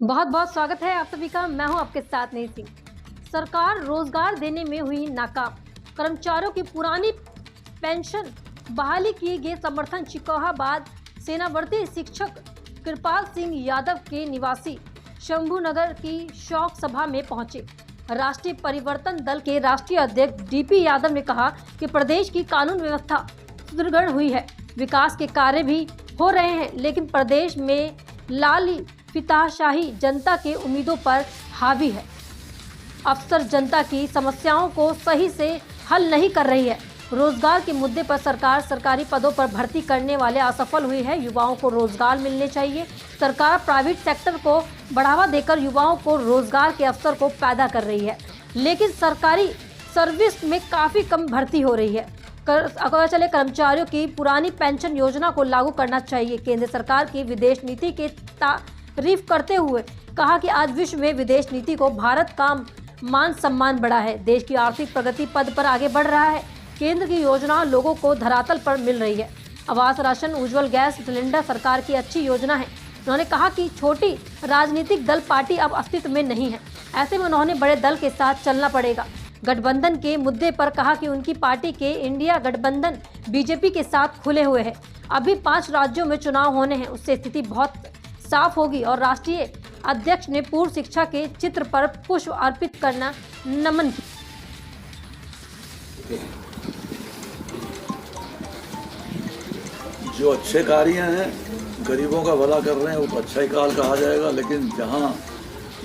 बहुत बहुत स्वागत है आप सभी का। मैं हूं आपके साथ नहीं सिंह। सरकार रोजगार देने में हुई नाकाम। कर्मचारियों की पुरानी पेंशन बहाली की गई समर्थन चिकोहाबाद सेनावर्ती शिक्षक कृपाल सिंह यादव के निवासी शंभूनगर की शोक सभा में पहुंचे। राष्ट्रीय परिवर्तन दल के राष्ट्रीय अध्यक्ष डीपी यादव ने कहा कि प्रदेश की कानून व्यवस्था सुदृढ़ हुई है, विकास के कार्य भी हो रहे हैं, लेकिन प्रदेश में लाली पिताशाही जनता के उम्मीदों पर हावी है। अफसर जनता की समस्याओं को सही से हल नहीं कर रही है। रोजगार के मुद्दे पर सरकार सरकारी पदों पर भर्ती करने वाले असफल हुई है। युवाओं को रोजगार मिलने चाहिए। सरकार प्राइवेट सेक्टर को बढ़ावा देकर युवाओं को रोजगार के अवसर को पैदा कर रही है, लेकिन सरकारी सर्विस में काफ़ी कम भर्ती हो रही है। अगर चले कर्मचारियों की पुरानी पेंशन योजना को लागू करना चाहिए। केंद्र सरकार की विदेश नीति के तारीफ करते हुए कहा कि आज विश्व में विदेश नीति को भारत का मान सम्मान बढ़ा है। देश की आर्थिक प्रगति पद पर आगे बढ़ रहा है। केंद्र की योजना लोगों को धरातल पर मिल रही है। आवास, राशन, उज्ज्वल गैस सिलेंडर सरकार की अच्छी योजना है। उन्होंने कहा कि छोटी राजनीतिक दल पार्टी अब अस्तित्व में नहीं है। ऐसे में उन्होंने बड़े दल के साथ चलना पड़ेगा। गठबंधन के मुद्दे पर कहा कि उनकी पार्टी के इंडिया गठबंधन बीजेपी के साथ खुले हुए है। अभी 5 राज्यों में चुनाव होने हैं, उससे स्थिति बहुत साफ होगी। और राष्ट्रीय अध्यक्ष ने पूर्व शिक्षा के चित्र पर पुष्प अर्पित करना नमन किया। जो अच्छे कार्य हैं, गरीबों का भला कर रहे हैं, वो तो अच्छा ही काल कहा जाएगा। लेकिन जहाँ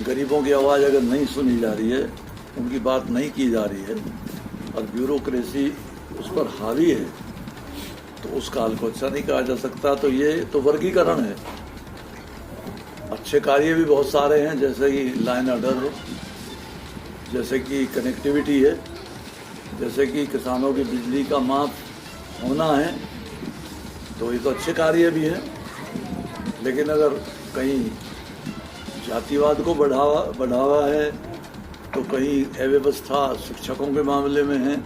गरीबों की आवाज़ अगर नहीं सुनी जा रही है, उनकी बात नहीं की जा रही है और ब्यूरोक्रेसी उस पर हावी है, तो उस काल को अच्छा नहीं कहा जा सकता। तो ये तो वर्गीकरण है। अच्छे कार्य भी बहुत सारे हैं, जैसे कि लाइन ऑर्डर, जैसे कि कनेक्टिविटी है, जैसे कि किसानों की बिजली का माफ होना है, तो ये तो अच्छे कार्य भी हैं। लेकिन अगर कहीं जातिवाद को बढ़ावा है, तो कहीं अव्यवस्था शिक्षकों के मामले में है,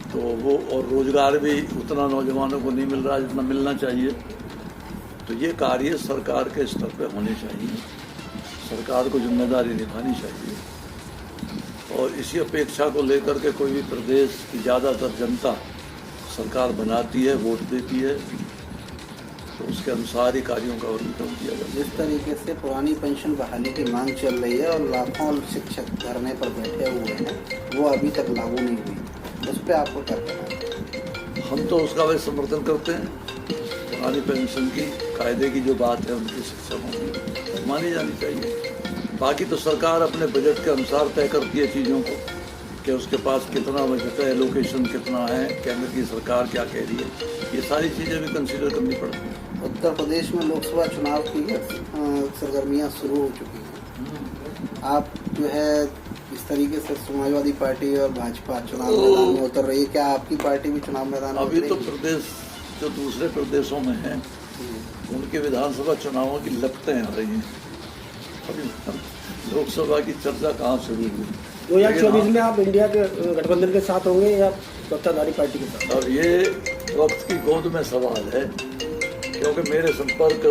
तो वो और रोजगार भी उतना नौजवानों को नहीं मिल रहा जितना मिलना चाहिए। तो ये कार्य सरकार के स्तर पर होने चाहिए। सरकार को जिम्मेदारी निभानी चाहिए और इसी अपेक्षा को लेकर के कोई भी प्रदेश की ज़्यादातर जनता सरकार बनाती है, वोट देती है, तो उसके अनुसार ही कार्यों का वर्गीकरण किया जाता है। जिस तरीके से पुरानी पेंशन बहाली की मांग चल रही है और लाखों शिक्षक धरने पर बैठे हुए हैं, वो अभी तक लागू नहीं हुई, उस पर आपको क्या कहना है? हम तो उसका भी समर्थन करते हैं। पुरानी पेंशन की कायदे की जो बात है उनके शिक्षकों की मानी जानी चाहिए। बाकी तो सरकार अपने बजट के अनुसार तय करती है चीज़ों को कि उसके पास कितना बजट है, एलोकेशन कितना है, केंद्र की सरकार क्या कह रही है, ये सारी चीज़ें भी कंसीडर करनी पड़ती हैं। उत्तर प्रदेश में लोकसभा चुनाव की सरगर्मियाँ शुरू हो चुकी हैं। आप जो है इस तरीके से समाजवादी पार्टी और भाजपा चुनाव मैदान में उतर रही है, क्या आपकी पार्टी भी चुनाव मैदान में अभी तो प्रदेश जो दूसरे प्रदेशों में हैं, उनके विधानसभा चुनावों की लपटें आ रही हैं। अभी लोकसभा की चर्चा कहाँ शुरू हुई? 2024 में आप इंडिया के गठबंधन के साथ होंगे या सत्ताधारी पार्टी के साथ? और ये वक्त की गोद में सवाल है, क्योंकि मेरे संपर्क,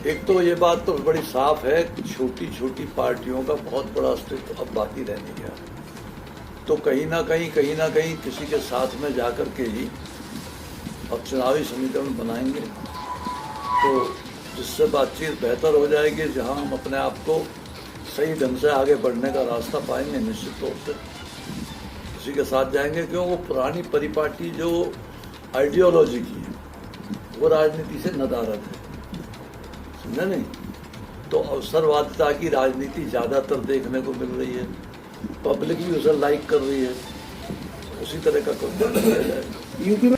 एक तो ये बात तो बड़ी साफ है कि छोटी छोटी पार्टियों का बहुत बड़ा अस्तित्व अब बाकी रह नहीं गया। तो कहीं ना कहीं किसी के साथ में जाकर के ही अब चुनावी समीकरण बनाएंगे, तो जिससे बातचीत बेहतर हो जाएगी, जहां हम अपने आप को सही ढंग से आगे बढ़ने का रास्ता पाएंगे। निश्चित तौर से किसी के साथ जाएंगे, क्यों वो पुरानी परिपाटी जो आइडियोलॉजी की है, वो राजनीति से नदारद है, समझे नहीं? तो अवसरवादिता की राजनीति ज़्यादातर देखने को मिल रही है, पब्लिक भी उसे लाइक कर रही है। उसी तरह का कुछ किया जाएगा। यूपी में